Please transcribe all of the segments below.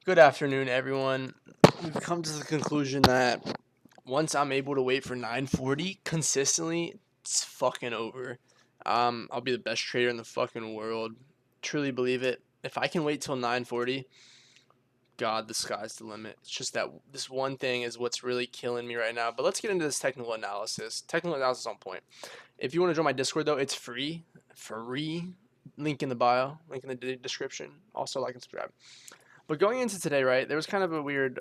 Good afternoon, everyone. We've come to the conclusion that once I'm able to wait for 940 consistently, it's fucking over. I'll be the best trader in the fucking world. Truly believe it. If I can wait till 940, God, the sky's the limit. It's just that this one thing is what's really killing me right now. But let's get into this technical analysis. Technical analysis on point. If you want to join my Discord, though, it's free. Free. Link in the bio, link in the description. Also, like and subscribe. But going into today, right, there was kind of a weird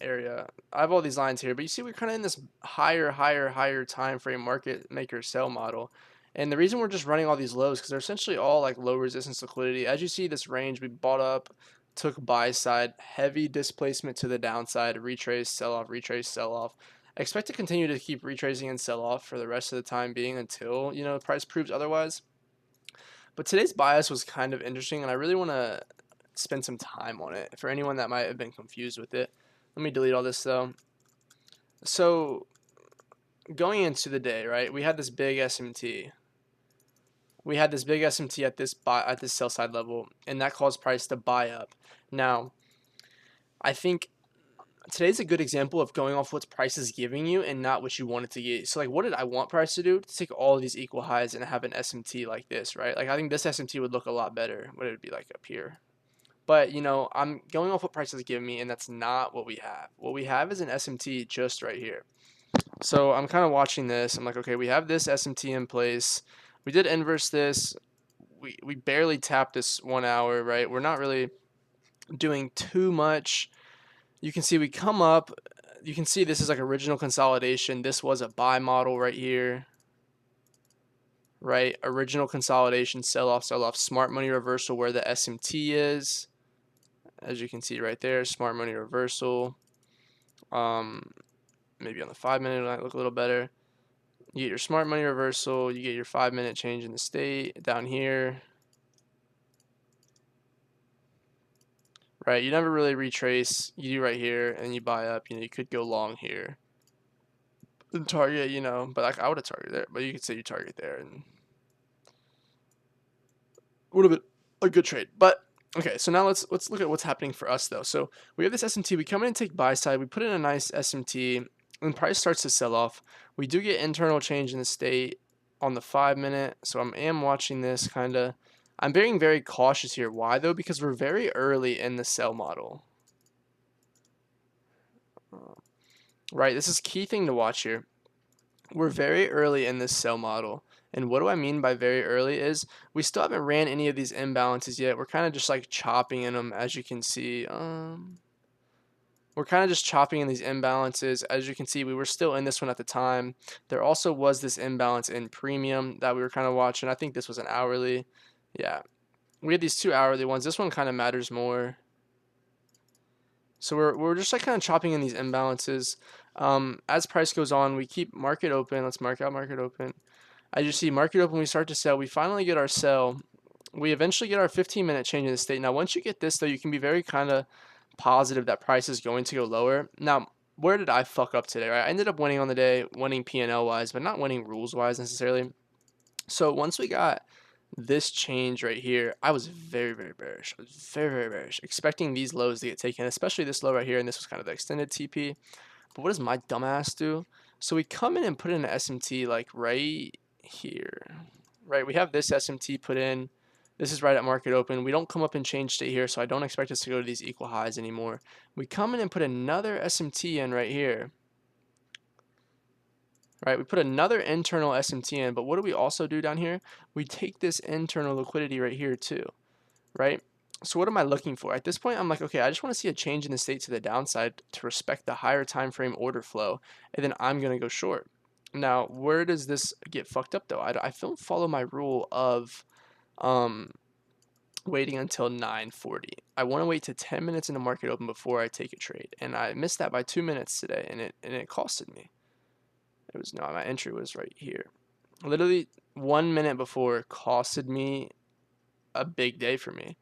area. I have all these lines here, but you see we're kind of in this higher time frame market maker sell model. And the reason we're just running all these lows because they're essentially all like low resistance liquidity. As you see this range, we bought up, took buy side, heavy displacement to the downside, retrace, sell off, retrace, sell off. I expect to continue to keep retracing and sell off for the rest of the time being until, the price proves otherwise. But today's bias was kind of interesting, and I really want to spend some time on it for anyone that might have been confused with it. Let me delete all this though. So going into the day, right, we had this big SMT. We had this big SMT at this sell side level, and that caused price to buy up. Now, I think today's a good example of going off what price is giving you and not what you want it to get. So like, what did I want price to do? To take all of these equal highs and have an SMT like this, right? Like I think this SMT would look a lot better. What it would be like up here. But, I'm going off what prices give me, and that's not what we have. What we have is an SMT just right here. So I'm kind of watching this. I'm like, okay, we have this SMT in place. We did inverse this. We barely tapped this 1 hour, right? We're not really doing too much. You can see we come up. You can see this is like original consolidation. This was a buy model right here. Right? Original consolidation, sell off, smart money reversal where the SMT is. As you can see right there, smart money reversal. Maybe on the 5-minute it might look a little better. You get your smart money reversal. You get your 5-minute change in the state down here. Right, you never really retrace. You do right here, and you buy up. You could go long here and target. But like I would have targeted there. But you could say you target there, and would have been a good trade. But okay, so now let's look at what's happening for us though. So we have this SMT. We come in and take buy side. We put in a nice SMT, and price starts to sell off. We do get internal change in the state on the 5-minute. So I am watching this kind of. I'm being very cautious here. Why though? Because we're very early in the sell model. Right, this is key thing to watch here. We're very early in this sell model. And what do I mean by very early is we still haven't ran any of these imbalances yet. We're kind of just like chopping in them, as you can see. We're kind of just chopping in these imbalances. As you can see, we were still in this one at the time. There also was this imbalance in premium that we were kind of watching. I think this was an hourly. Yeah, we had these 2 hourly ones. This one kind of matters more. So we're just like kind of chopping in these imbalances. As price goes on, we keep market open. Let's mark out market open. As you see, market open, we start to sell. We finally get our sell. We eventually get our 15-minute change in the state. Now, once you get this, though, you can be very kind of positive that price is going to go lower. Now, where did I fuck up today? Right? I ended up winning on the day, winning P&L wise, but not winning rules wise necessarily. So once we got this change right here, I was very, very bearish. I was very, very bearish, expecting these lows to get taken, especially this low right here, and this was kind of the extended TP. But what does my dumbass do? So we come in and put in an SMT like right here, right? We have this SMT put in. This is right at market open. We don't come up and change state here, so I don't expect us to go to these equal highs anymore. We come in and put another SMT in right here. Right, we put another internal SMT in, but what do we also do down here? We take this internal liquidity right here too, right? So what am I looking for? At this point, I'm like, okay, I just want to see a change in the state to the downside to respect the higher time frame order flow, and then I'm going to go short. Now, where does this get fucked up though? I don't follow my rule of waiting until 9:40. I want to wait to 10 minutes in the market open before I take a trade, and I missed that by 2 minutes today, and it costed me. It was no, my entry was right here. Literally 1 minute before costed me a big day for me.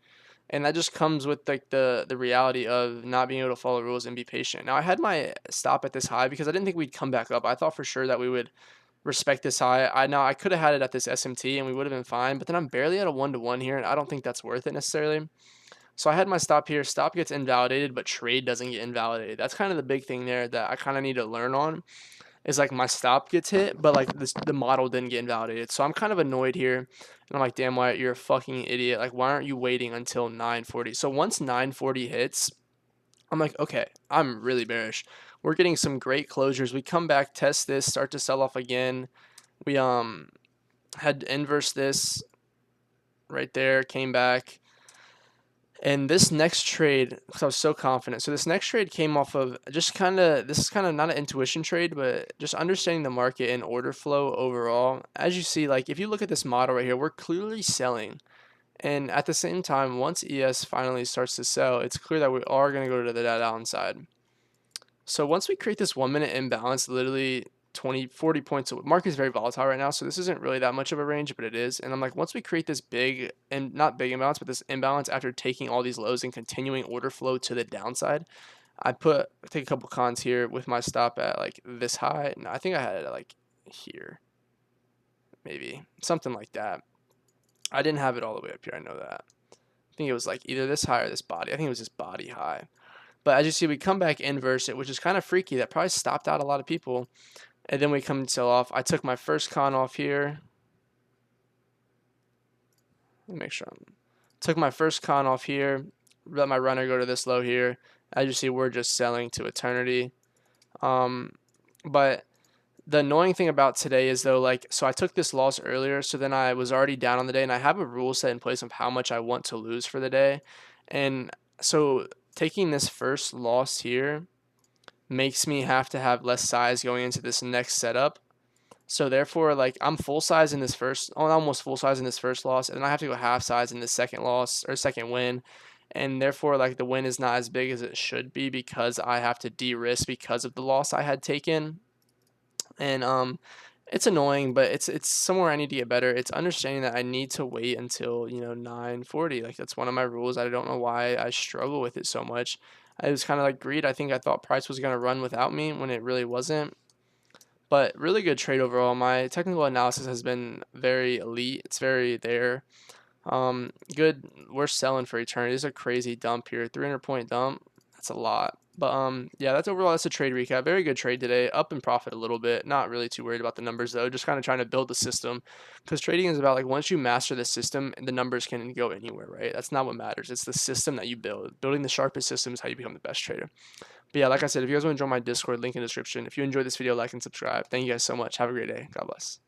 And that just comes with like the reality of not being able to follow rules and be patient. Now I had my stop at this high because I didn't think we'd come back up. I thought for sure that we would respect this high. I could have had it at this SMT and we would have been fine, but then I'm barely at a 1-to-1 here and I don't think that's worth it necessarily. So I had my stop here. Stop gets invalidated, but trade doesn't get invalidated. That's kind of the big thing there that I kind of need to learn on. Is like my stop gets hit, but like the model didn't get invalidated. So I'm kind of annoyed here. And I'm like, damn, Wyatt, you're a fucking idiot. Like, why aren't you waiting until 940? So once 940 hits, I'm like, okay, I'm really bearish. We're getting some great closures. We come back, test this, start to sell off again. We had inverse this right there, came back. And this next trade, because I was so confident. So this next trade came off of just kind of, this is kind of not an intuition trade, but just understanding the market and order flow overall. As you see, like if you look at this model right here, we're clearly selling. And at the same time, once ES finally starts to sell, it's clear that we are going to go to the downside. So once we create this 1 minute imbalance, literally 20, 40 points, market is very volatile right now, so this isn't really that much of a range, but it is. And I'm like, once we create this big, and not big imbalance, but this imbalance after taking all these lows and continuing order flow to the downside, I take a couple cons here with my stop at like this high. No, I think I had it at like here, maybe something like that. I didn't have it all the way up here, I know that. I think it was like either this high or this body. I think it was this body high. But as you see, we come back inverse it, which is kind of freaky. That probably stopped out a lot of people. And then we come and sell off. I took my first con off here. Let me make sure took my first con off here. Let my runner go to this low here. As you see, we're just selling to eternity. But the annoying thing about today is though, like, so I took this loss earlier, so then I was already down on the day, and I have a rule set in place of how much I want to lose for the day. And so taking this first loss here makes me have to have less size going into this next setup. So therefore, like I'm full size in this first, almost full size in this first loss, and then I have to go half size in this second loss or second win. And therefore, like the win is not as big as it should be because I have to de-risk because of the loss I had taken. And it's annoying, but it's somewhere I need to get better. It's understanding that I need to wait until 9:40. Like that's one of my rules. I don't know why I struggle with it so much. I was kind of like greed. I think I thought price was gonna run without me when it really wasn't. But really good trade overall. My technical analysis has been very elite. It's very there. Good. We're selling for eternity. This is a crazy dump here. 300-point dump. That's a lot. But yeah, that's overall. That's a trade recap. Very good trade today. Up in profit a little bit. Not really too worried about the numbers though. Just kind of trying to build the system, because trading is about like once you master the system, the numbers can go anywhere, right? That's not what matters. It's the system that you build. Building the sharpest system is how you become the best trader. But yeah, like I said, if you guys want to join my Discord, link in the description. If you enjoyed this video, like and subscribe. Thank you guys so much. Have a great day. God bless.